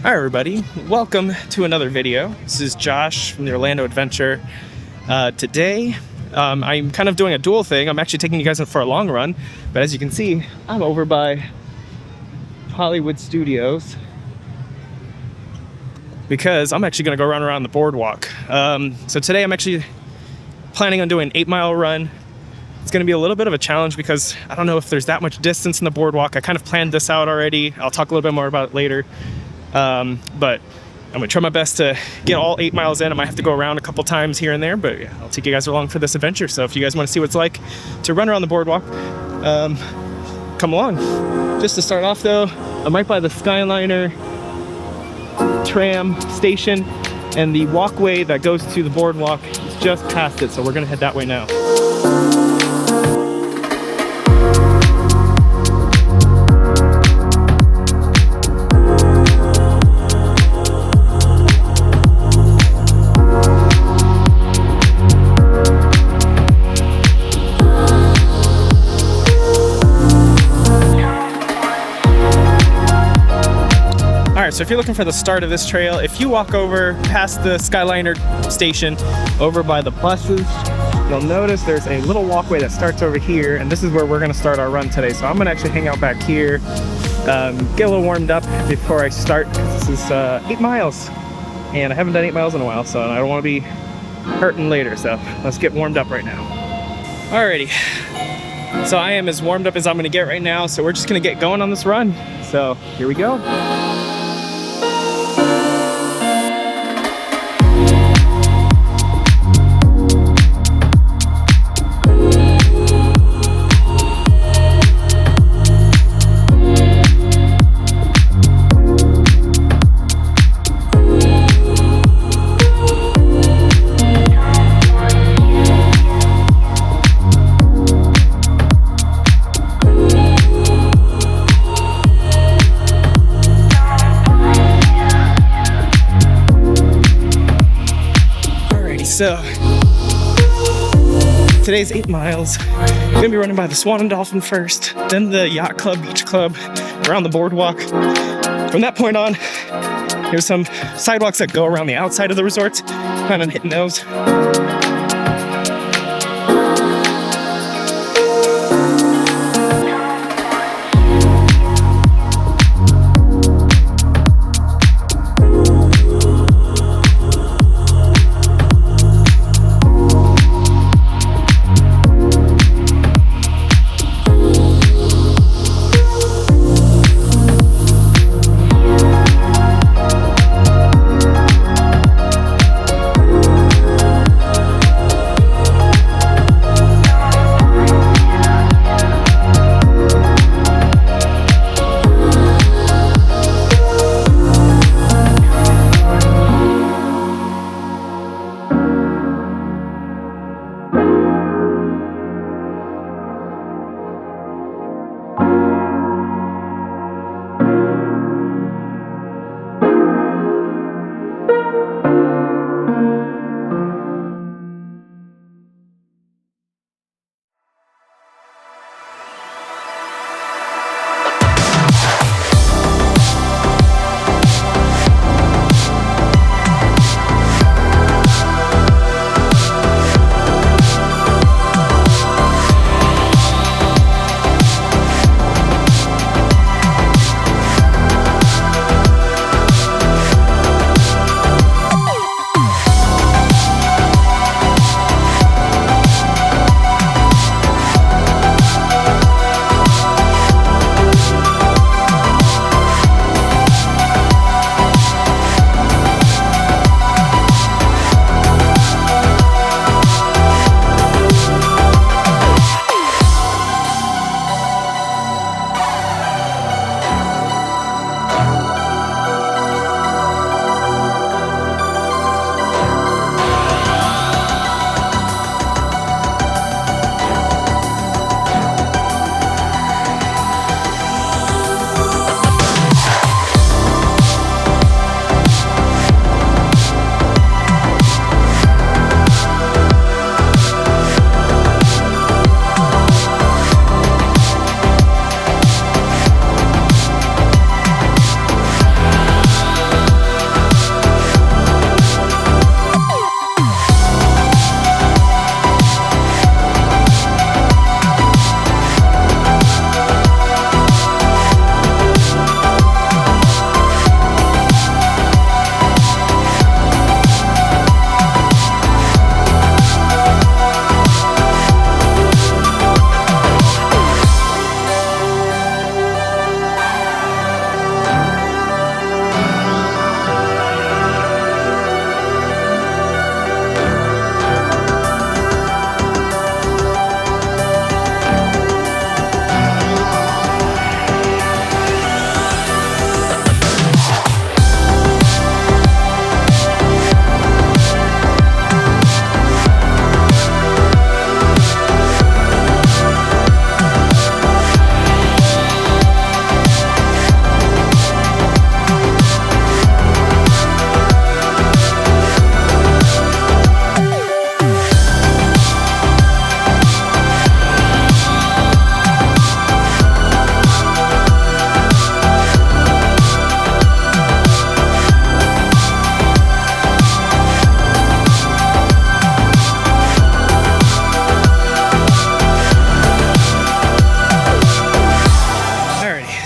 Hi everybody, welcome to another video. This is Josh from the Orlando Adventure. Today, I'm kind of doing a dual thing. I'm actually taking you guys for a long run, but as you can see, I'm over by Hollywood Studios because I'm actually going to go run around the boardwalk. So today I'm actually planning on doing an 8-mile run. It's going to be a little bit of a challenge because I don't know if there's that much distance in the boardwalk. I kind of planned this out already. I'll talk a little bit more about it later. But I'm gonna try my best to get all 8 miles in. I might have to go around a couple times here and there, but yeah, I'll take you guys along for this adventure. So if you guys want to see what it's like to run around the boardwalk, come along. Just to start off though, I'm right by the Skyliner tram station, and the walkway that goes to the boardwalk is just past it, so we're gonna head that way now. So if you're looking for the start of this trail, if you walk over past the Skyliner station over by the buses, you'll notice there's a little walkway that starts over here, and this is where we're going to start our run today. So I'm going to actually hang out back here, get a little warmed up before I start. This is 8 miles, and I haven't done 8 miles in a while, so I don't want to be hurting later. So let's get warmed up right now. Alrighty, so I am as warmed up as I'm going to get right now, so we're just going to get going on this run. So here we go. So, today's 8 miles. I'm gonna be running by the Swan Dolphin first, then the Yacht Club, Beach Club, around the boardwalk. From that point on, there's some sidewalks that go around the outside of the resort, kind of hitting those.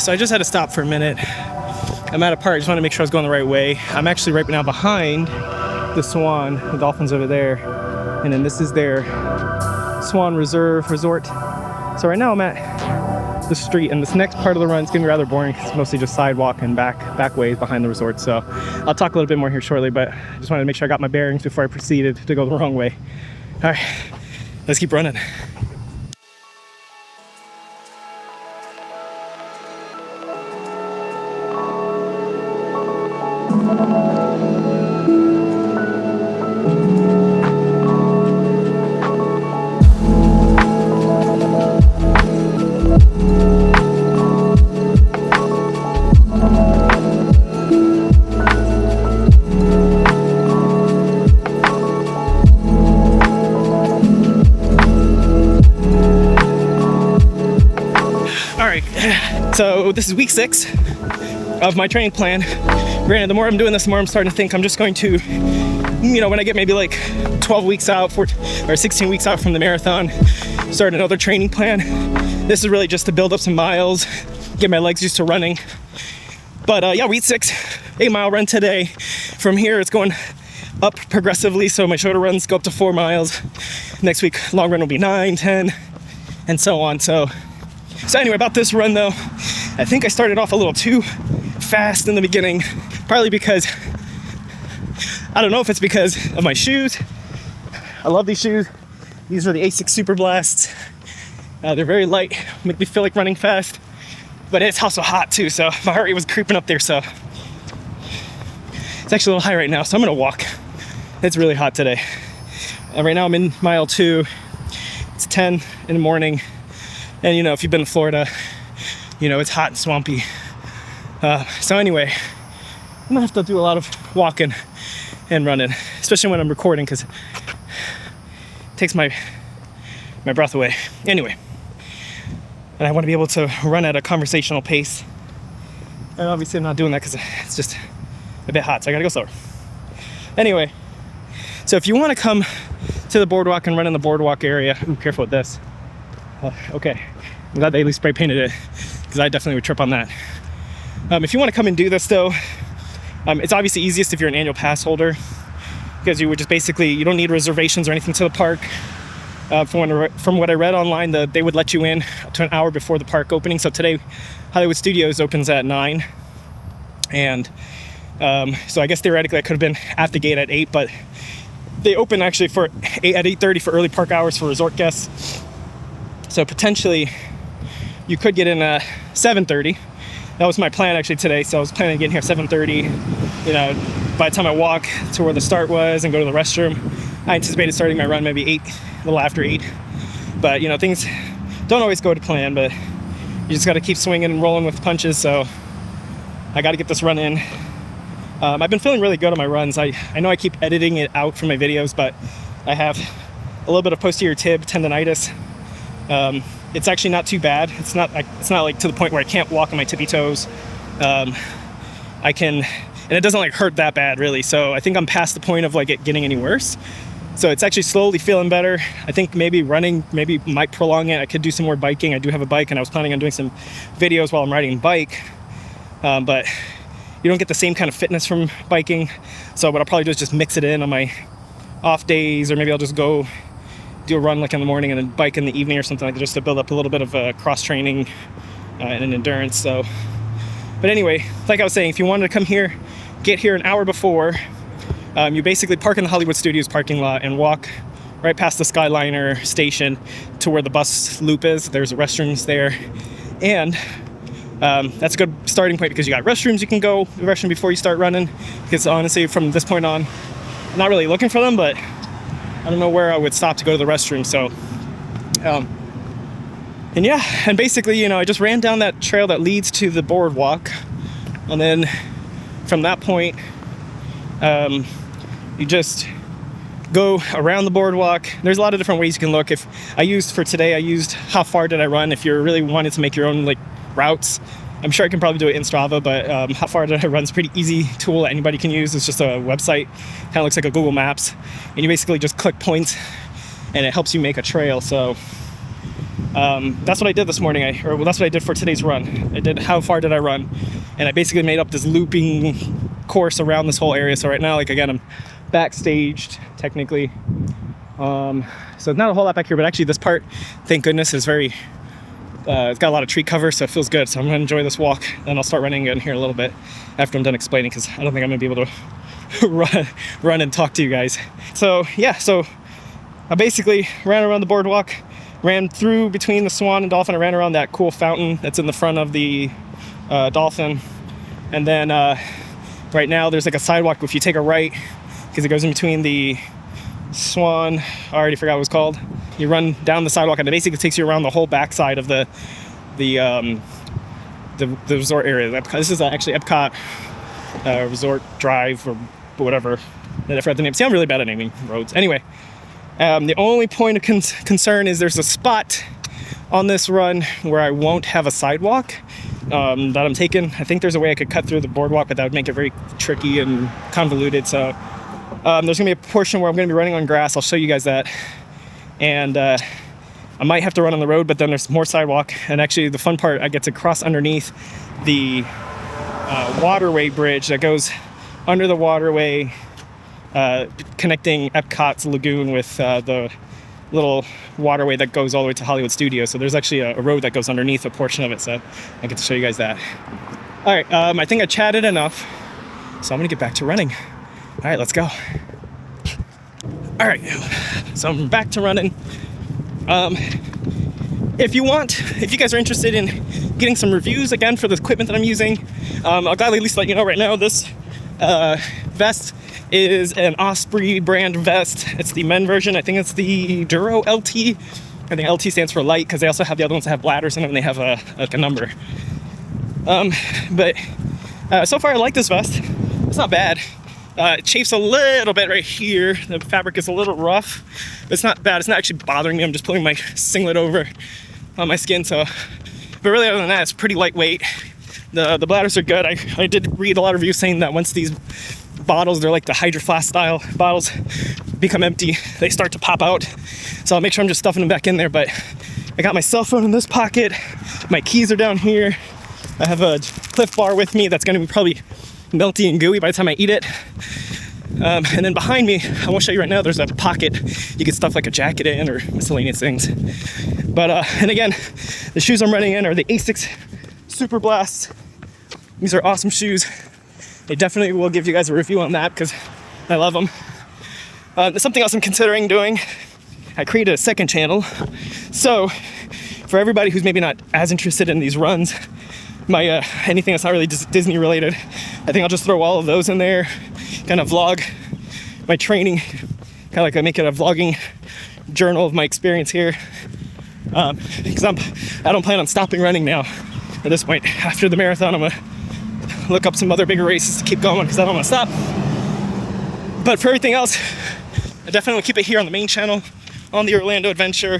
so I just had to stop for a minute. I'm at a park. I just want to make sure I was going the right way. I'm actually right now behind the Swan. The Dolphin's over there. And then this is their Swan Reserve resort. So right now I'm at the street, and this next part of the run is going to be rather boring because it's mostly just sidewalk and back ways behind the resort. So I'll talk a little bit more here shortly, but I just wanted to make sure I got my bearings before I proceeded to go the wrong way. All right, let's keep running. So this is week 6 of my training plan. Granted, the more I'm doing this, the more I'm starting to think I'm just going to, you know, when I get maybe like 12 weeks out or 16 weeks out from the marathon, start another training plan. This is really just to build up some miles, get my legs used to running. But yeah, week 6, 8-mile run today. From here, it's going up progressively. So my shorter runs go up to 4 miles. Next week, long run will be 9, 10, and so on. So anyway, about this run though, I think I started off a little too fast in the beginning, partly because, I don't know if it's because of my shoes. I love these shoes. These are the A6 Super Blasts. They're very light, make me feel like running fast, but it's also hot too, so my heart rate was creeping up there, so it's actually a little high right now, so I'm gonna walk. It's really hot today. Right now I'm in mile 2. It's 10 in the morning. And you know, if you've been to Florida, you know, it's hot and swampy. So anyway, I'm gonna have to do a lot of walking and running, especially when I'm recording, because it takes my breath away. Anyway, and I want to be able to run at a conversational pace. And obviously I'm not doing that because it's just a bit hot, so I gotta go slower. Anyway, so if you want to come to the boardwalk and run in the boardwalk area, ooh, careful with this. Okay, I'm glad they at least spray painted it, because I definitely would trip on that. If you want to come and do this though, it's obviously easiest if you're an annual pass holder, because you would just basically, you don't need reservations or anything to the park. From what I read online, they would let you in to an hour before the park opening. So today, Hollywood Studios opens at 9, and so I guess theoretically I could have been at the gate at 8, but they open actually at 8:30 for early park hours for resort guests. So potentially you could get in at 7:30. That was my plan actually today. So I was planning on getting here at 7:30. You know, by the time I walk to where the start was and go to the restroom, I anticipated starting my run maybe 8, a little after 8. But you know, things don't always go to plan, but you just got to keep swinging and rolling with punches. So I got to get this run in. I've been feeling really good on my runs. I know I keep editing it out from my videos, but I have a little bit of posterior tib tendonitis. It's actually not too bad. It's not like to the point where I can't walk on my tippy toes. I can, and it doesn't like hurt that bad really. So I think I'm past the point of like it getting any worse. So it's actually slowly feeling better. I think maybe running might prolong it. I could do some more biking. I do have a bike, and I was planning on doing some videos while I'm riding a bike. But you don't get the same kind of fitness from biking. So what I'll probably do is just mix it in on my off days, or maybe I'll just go do a run like in the morning and then bike in the evening or something like that, just to build up a little bit of cross training and endurance. So, but anyway, like I was saying, if you wanted to come here, get here an hour before. You basically park in the Hollywood Studios parking lot and walk right past the Skyliner station to where the bus loop is. There's restrooms there, and that's a good starting point because you got restrooms. You can go to the restroom before you start running, because honestly from this point on, I'm not really looking for them, but I don't know where I would stop to go to the restroom. So and yeah, and basically, you know, I just ran down that trail that leads to the boardwalk, and then from that point you just go around the boardwalk. There's a lot of different ways you can look. For today I used how far did I run. If you're really wanting to make your own like routes, I'm sure I can probably do it in Strava, but how far did I run is a pretty easy tool that anybody can use. It's just a website, kind of looks like a Google Maps, and you basically just click points and it helps you make a trail. So That's what I did this morning, that's what I did for today's run. I did how far did I run, and I basically made up this looping course around this whole area. So right now, like again, I'm backstaged technically. So not a whole lot back here, but actually this part, thank goodness, is very, it's got a lot of tree cover, so it feels good. So I'm gonna enjoy this walk, and I'll start running in here a little bit after I'm done explaining, because I don't think I'm gonna be able to run and talk to you guys. So yeah, so I basically ran around the boardwalk, ran through between the Swan and Dolphin. I ran around that cool fountain that's in the front of the Dolphin, and then right now there's like a sidewalk if you take a right, because it goes in between the Swan, I already forgot what it was called. You run down the sidewalk, and it basically takes you around the whole backside of the resort area. This is actually Epcot Resort Drive or whatever. I forgot the name. See, I'm really bad at naming roads. Anyway, the only point of concern is there's a spot on this run where I won't have a sidewalk that I'm taking. I think there's a way I could cut through the boardwalk, but that would make it very tricky and convoluted. So there's gonna be a portion where I'm gonna be running on grass. I'll show you guys that. And I might have to run on the road, but then there's more sidewalk. And actually the fun part, I get to cross underneath the waterway bridge that goes under the waterway, connecting Epcot's lagoon with the little waterway that goes all the way to Hollywood Studios. So there's actually a road that goes underneath a portion of it, so I get to show you guys that. All right, I think I chatted enough, so I'm gonna get back to running. All right, let's go. All right, so I'm back to running. If you guys are interested in getting some reviews again for the equipment that I'm using, I'll gladly at least let you know right now. This vest is an Osprey brand vest. It's the men version. I think it's the Duro LT. I think LT stands for light, because they also have the other ones that have bladders in them, and they have a number. But so far I like this vest. It's not bad. It chafes a little bit right here. The fabric is a little rough, but it's not bad. It's not actually bothering me. I'm just pulling my singlet over on my skin. So, but really other than that, it's pretty lightweight. The bladders are good. I did read a lot of reviews saying that once these bottles, they're like the Hydro Flask style bottles, become empty, they start to pop out. So I'll make sure I'm just stuffing them back in there. But I got my cell phone in this pocket. My keys are down here. I have a Cliff Bar with me that's going to be probably melty and gooey by the time I eat it. And then behind me, I won't show you right now, there's a pocket you can stuff like a jacket in or miscellaneous things. But and again, the shoes I'm running in are the Asics Super Blast. These are awesome shoes. I definitely will give you guys a review on that because I love them. Something else I'm considering doing, I created a second channel. So for everybody who's maybe not as interested in these runs, my anything that's not really Disney related, I think I'll just throw all of those in there, kind of vlog my training, kind of like I make it a vlogging journal of my experience here, because I don't plan on stopping running now at this point. After the marathon, I'm gonna look up some other bigger races to keep going, because I don't want to stop. But for everything else, I definitely will keep it here on the main channel, on the Orlando adventure,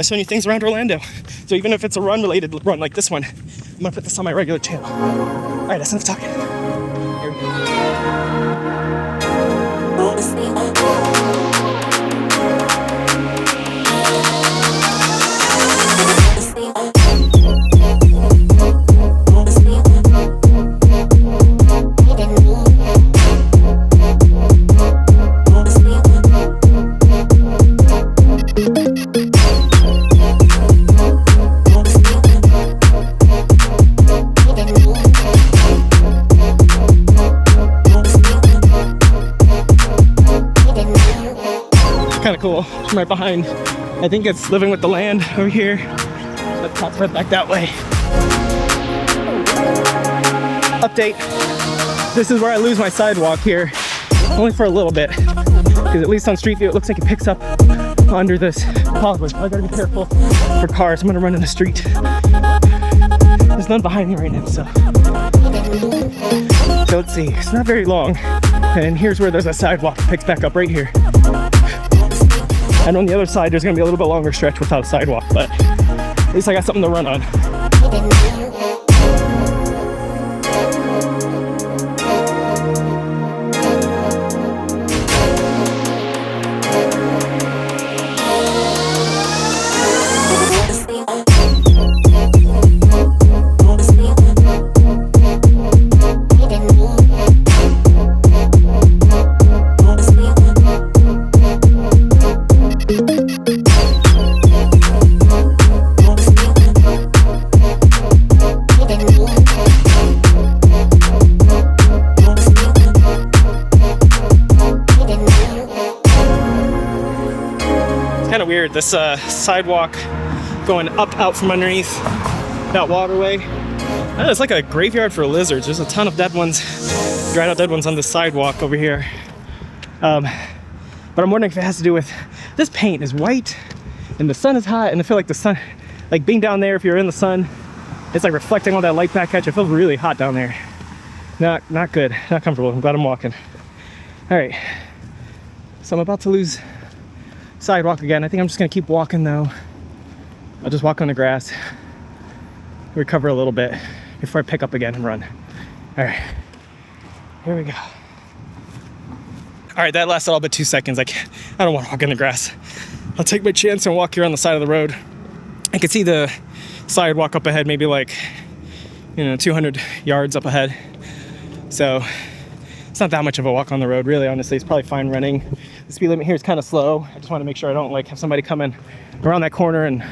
showing you things around Orlando. So even if it's a run-related run like this one, I'm gonna put this on my regular channel. All right, that's enough talking. Here we go. Kind of cool. I'm right behind, I think it's Living with the Land over here. Let's pop right back that way. Update. This is where I lose my sidewalk here, only for a little bit, because at least on Street View it looks like it picks up under this causeway. I gotta be careful for cars. I'm gonna run in the street. There's none behind me right now, so let's see. It's not very long, and here's where there's a sidewalk. It picks back up right here. And on the other side, there's gonna be a little bit longer stretch without a sidewalk, but at least I got something to run on. of weird. This sidewalk going up out from underneath that waterway. It's like a graveyard for lizards. There's a ton of dead ones, dried out dead ones on the sidewalk over here. But I'm wondering if it has to do with this paint is white and the sun is hot, and I feel like the sun, like being down there, if you're in the sun, it's like reflecting all that light back at you. It feels really hot down there. Not good, not comfortable. I'm glad I'm walking. All right, so I'm about to lose sidewalk again. I think I'm just gonna keep walking though. I'll just walk on the grass, recover a little bit before I pick up again and run. All right, here we go. All right, that lasted all but 2 seconds. I don't want to walk in the grass. I'll take my chance and walk here on the side of the road. I can see the sidewalk up ahead, maybe like, 200 yards up ahead. So it's not that much of a walk on the road, really, honestly. It's probably fine running. The speed limit here is kind of slow. I just want to make sure I don't like have somebody come in around that corner and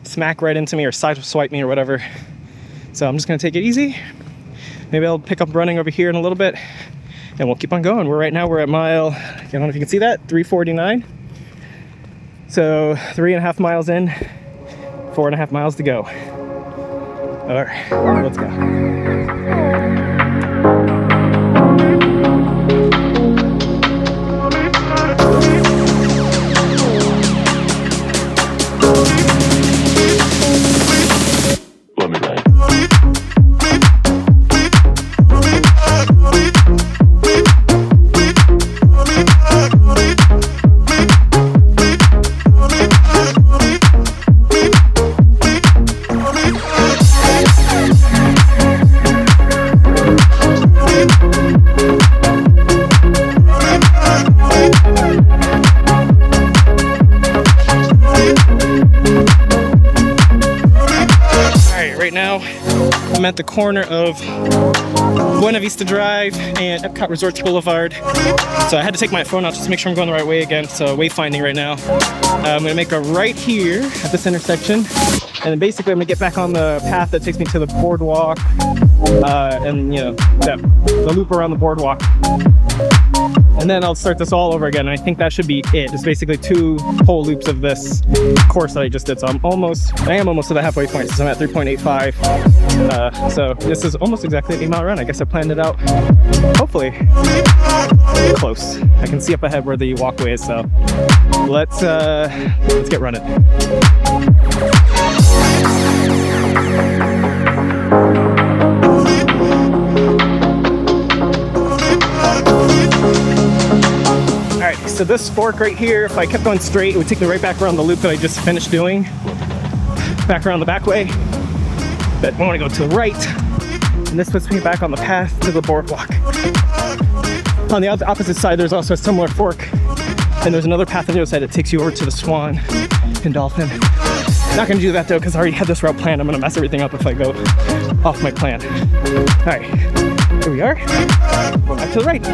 smack right into me or side swipe me or whatever. So I'm just gonna take it easy. Maybe I'll pick up running over here in a little bit and we'll keep on going. We're at mile, I don't know if you can see that, 349. So 3.5 miles in, 4.5 miles to go. All right, let's go. I'm at the corner of Buena Vista Drive and Epcot Resorts Boulevard. So I had to take my phone out just to make sure I'm going the right way again. So wayfinding right now. I'm gonna make a right here at this intersection. And then basically I'm gonna get back on the path that takes me to the boardwalk. And the loop around the boardwalk. And then I'll start this all over again. And I think that should be it. It's basically 2 whole loops of this course that I just did. So I am almost to the halfway point. So I'm at 3.85. So this is almost exactly an 8-mile run. I guess I planned it out, hopefully, close. I can see up ahead where the walkway is. So let's get running. So this fork right here, if I kept going straight, it would take me right back around the loop that I just finished doing. Back around the back way. But I want to go to the right. And this puts me back on the path to the boardwalk. On the opposite side, there's also a similar fork. And there's another path on the other side that takes you over to the Swan and Dolphin. Not going to do that though, because I already had this route planned. I'm going to mess everything up if I go off my plan. All right, here we are. Going back to the right.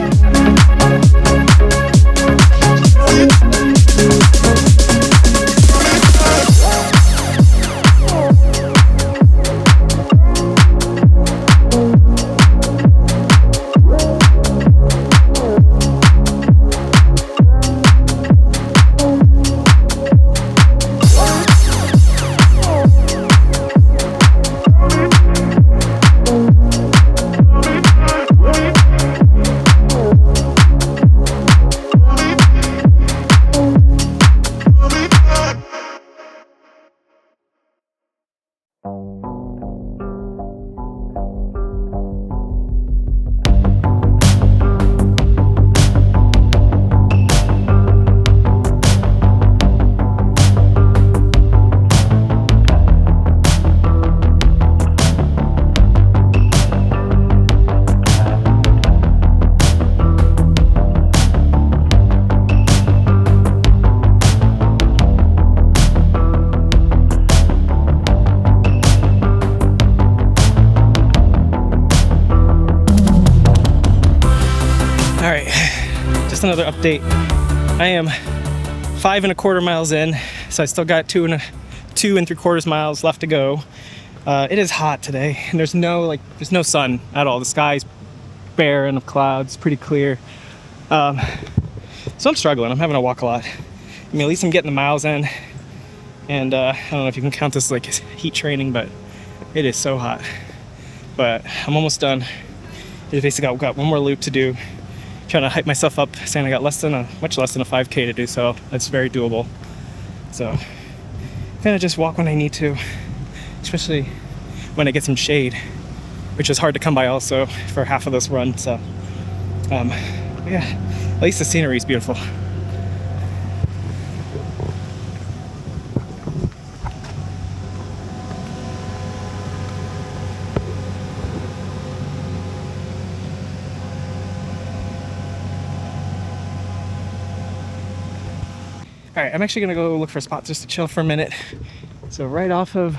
Another update. I am 5.25 miles in, so I still got 2 3/4 miles left to go. It is hot today, and there's no sun at all. The sky's barren of clouds, pretty clear. So I'm struggling. I'm having to walk a lot. I mean, at least I'm getting the miles in. And I don't know if you can count this like heat training, but it is so hot. But I'm almost done. I basically got one more loop to do. Trying to hype myself up, saying I got much less than a 5K to do, so that's very doable. So gonna just walk when I need to, especially when I get some shade, which is hard to come by also for half of this run. So yeah, at least the scenery is beautiful. All right, I'm actually gonna go look for a spot just to chill for a minute. So right off of,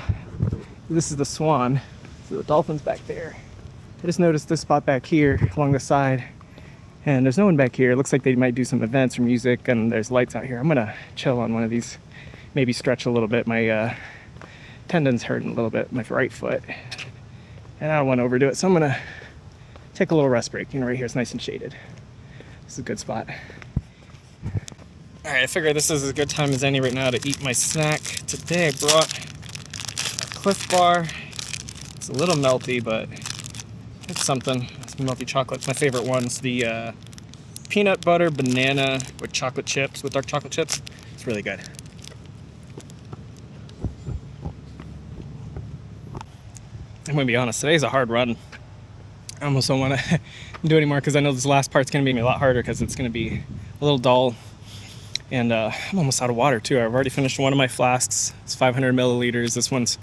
this is the Swan, so the Dolphin's back there. I just noticed this spot back here along the side, and there's no one back here. It looks like they might do some events or music, and there's lights out here. I'm gonna chill on one of these, maybe stretch a little bit. My tendon's hurting a little bit, my right foot, and I don't want to overdo it. So I'm gonna take a little rest break. You know, right here it's nice and shaded. This is a good spot. All right, I figure this is as good time as any right now to eat my snack. Today I brought a Cliff Bar. It's a little melty, but it's something. It's melty chocolate. It's my favorite one. It's the peanut butter banana with chocolate chips, with dark chocolate chips. It's really good. I'm gonna be honest, today's a hard run. I almost don't want to do anymore because I know this last part's gonna be a lot harder because it's gonna be a little dull. And I'm almost out of water too. I've already finished one of my flasks. It's 500 milliliters. This one's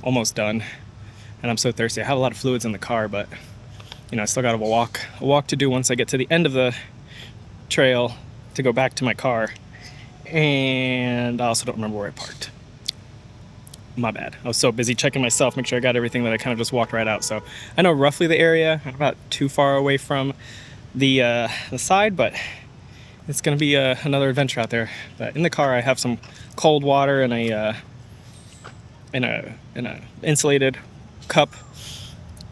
almost done. And I'm so thirsty. I have a lot of fluids in the car, but you know, I still got a walk to do once I get to the end of the trail to go back to my car. And I also don't remember where I parked. My bad. I was so busy checking myself, make sure I got everything, that I kind of just walked right out. So I know roughly the area. I'm not too far away from the side, but it's gonna be another adventure out there. But in the car, I have some cold water and a insulated cup.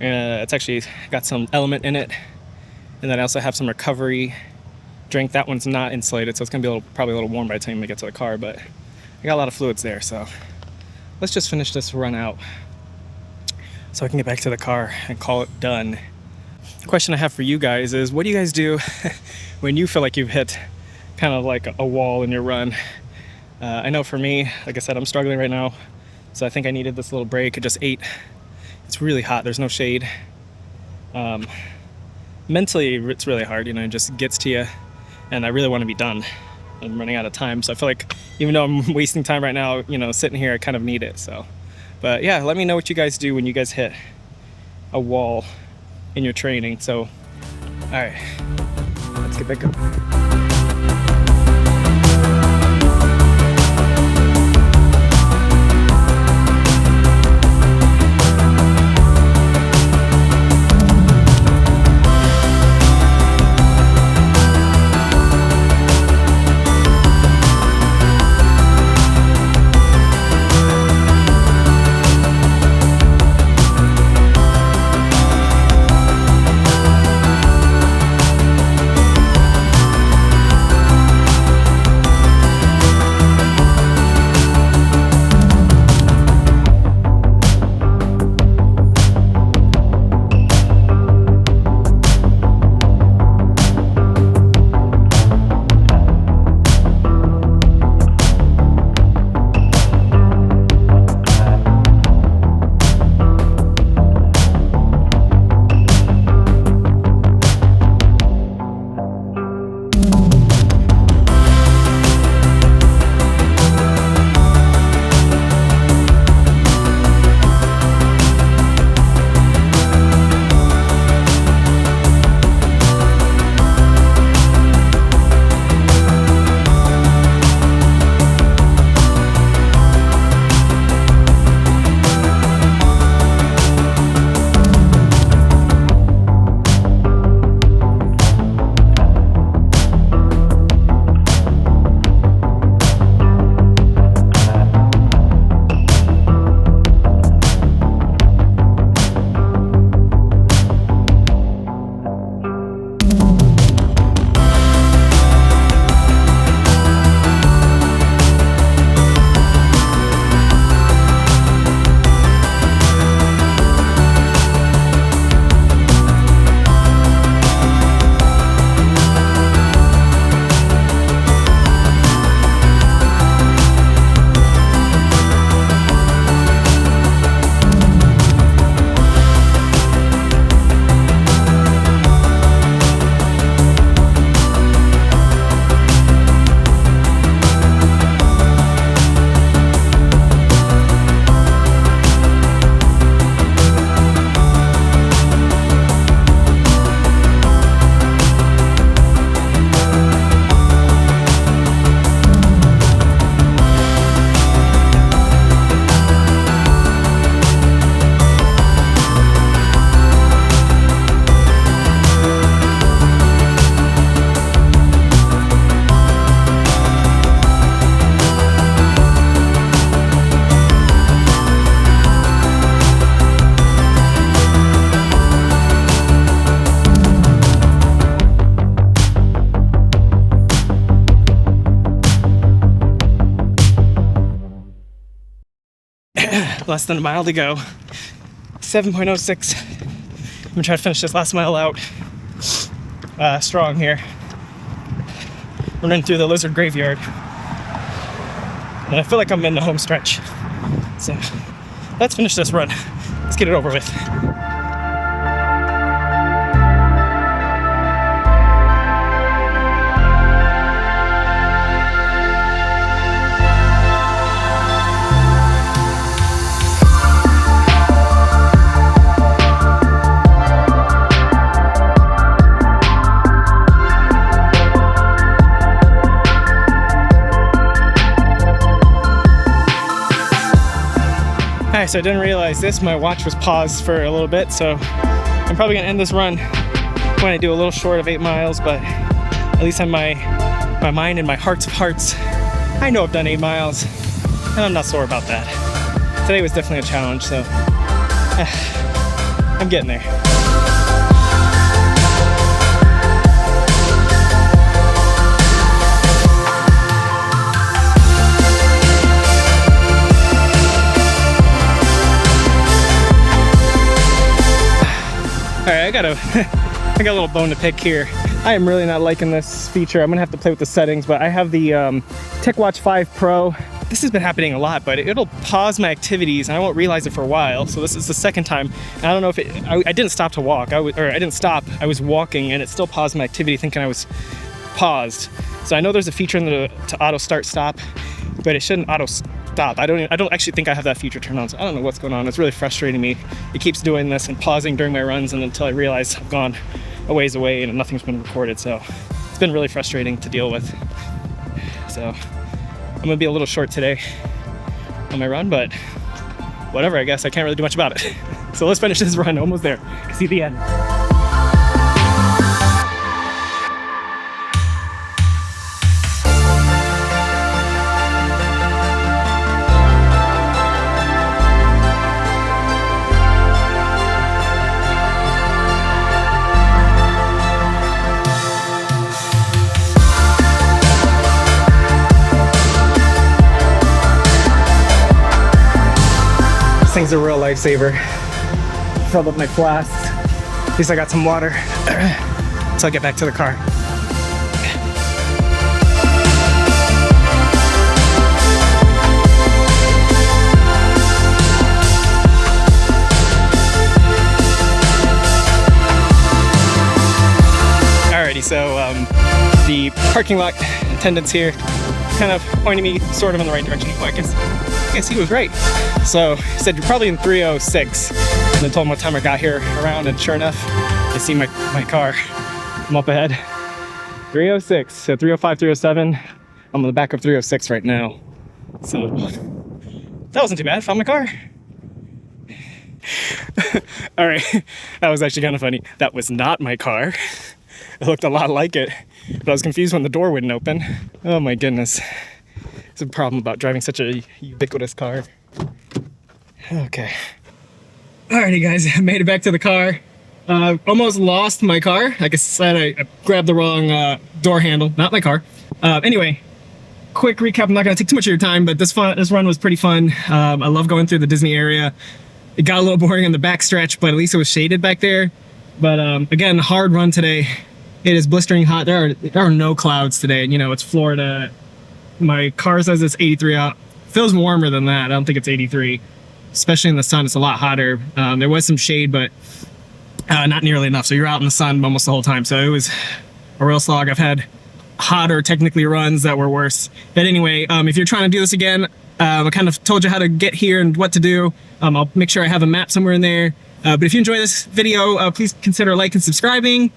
It's actually got some element in it, and then I also have some recovery drink. That one's not insulated, so it's gonna be probably a little warm by the time we get to the car. But I got a lot of fluids there, so let's just finish this run out so I can get back to the car and call it done. The question I have for you guys is, what do you guys do when you feel like you've hit kind of like a wall in your run? I know for me, like I said, I'm struggling right now, so I think I needed this little break. I just ate. It's really hot. There's no shade. Mentally, it's really hard. You know, it just gets to you, and I really want to be done. I'm running out of time, so I feel like even though I'm wasting time right now, you know, sitting here, I kind of need it. So, but yeah, let me know what you guys do when you guys hit a wall in your training. So, all right, let's get back going. less than a mile to go. 7.06. I'm gonna try to finish this last mile out strong here. Running through the lizard graveyard. And I feel like I'm in the home stretch. So let's finish this run. Let's get it over with. Alright, so I didn't realize this. My watch was paused for a little bit, so I'm probably gonna end this run when I do a little short of 8 miles, but at least on my mind and my hearts of hearts, I know I've done 8 miles, and I'm not sore about that. Today was definitely a challenge, so I'm getting there. Alright, I got a little bone to pick here. I am really not liking this feature. I'm gonna have to play with the settings, but I have the TicWatch 5 Pro. This has been happening a lot, but it'll pause my activities and I won't realize it for a while. So this is the second time. And I don't know if I didn't stop to walk. I didn't stop. I was walking and it still paused my activity thinking I was paused. So I know there's a feature in to auto start stop, but it shouldn't auto stop. I don't actually think I have that feature turned on, so I don't know what's going on. It's really frustrating me. It keeps doing this and pausing during my runs and until I realize I've gone a ways away and nothing's been recorded. So it's been really frustrating to deal with. So I'm gonna be a little short today on my run, but whatever, I guess I can't really do much about it. So let's finish this run, almost there. See the end. This thing's a real lifesaver. Filled up my flask. At least I got some water until I get back to the car. Alrighty, so the parking lot attendants here kind of pointed me sort of in the right direction. Well, I guess he was right. So he said, you're probably in 306. And I told him what time I got here around, and sure enough, I see my car. I'm up ahead. 306, so 305, 307. I'm on the back of 306 right now. So that wasn't too bad. Found my car. All right, that was actually kind of funny. That was not my car. It looked a lot like it, but I was confused when the door wouldn't open. Oh my goodness. It's a problem about driving such a ubiquitous car. Okay. Alrighty guys, I made it back to the car. Almost lost my car. Like I said, I grabbed the wrong door handle, not my car. Anyway, quick recap. I'm not gonna take too much of your time, but this run was pretty fun. I love going through the Disney area. It got a little boring in the back stretch, but at least it was shaded back there. But again, hard run today. It is blistering hot. There are no clouds today. You know, it's Florida. My car says it's 83 out. Feels warmer than that. I don't think it's 83. Especially in the sun, it's a lot hotter. There was some shade, but not nearly enough. So you're out in the sun almost the whole time. So it was a real slog. I've had hotter, technically, runs that were worse. But anyway, if you're trying to do this again, I kind of told you how to get here and what to do. I'll make sure I have a map somewhere in there. But if you enjoy this video, please consider liking and subscribing.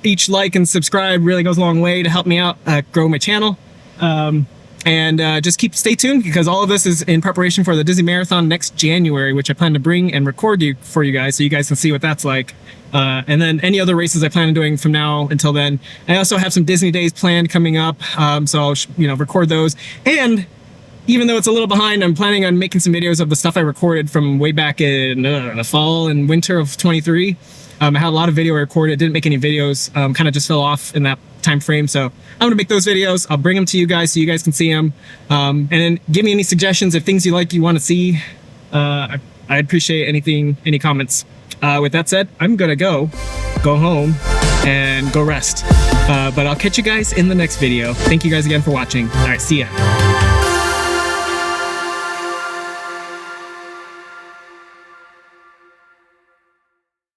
Each like and subscribe really goes a long way to help me out grow my channel. And just stay tuned, because all of this is in preparation for the Disney Marathon next January, which I plan to bring and record for you guys so you guys can see what that's like. And then any other races I plan on doing from now until then. I also have some Disney days planned coming up, so I'll record those. And even though it's a little behind, I'm planning on making some videos of the stuff I recorded from way back in the fall and winter of 23. I had a lot of video I recorded, didn't make any videos, kind of just fell off in that time frame. So I'm gonna make those videos. I'll bring them to you guys so you guys can see them. And then give me any suggestions of things you like, you want to see. I'd appreciate any comments. With that said, I'm gonna go home and go rest. But I'll catch you guys in the next video. Thank you guys again for watching. All right, see ya.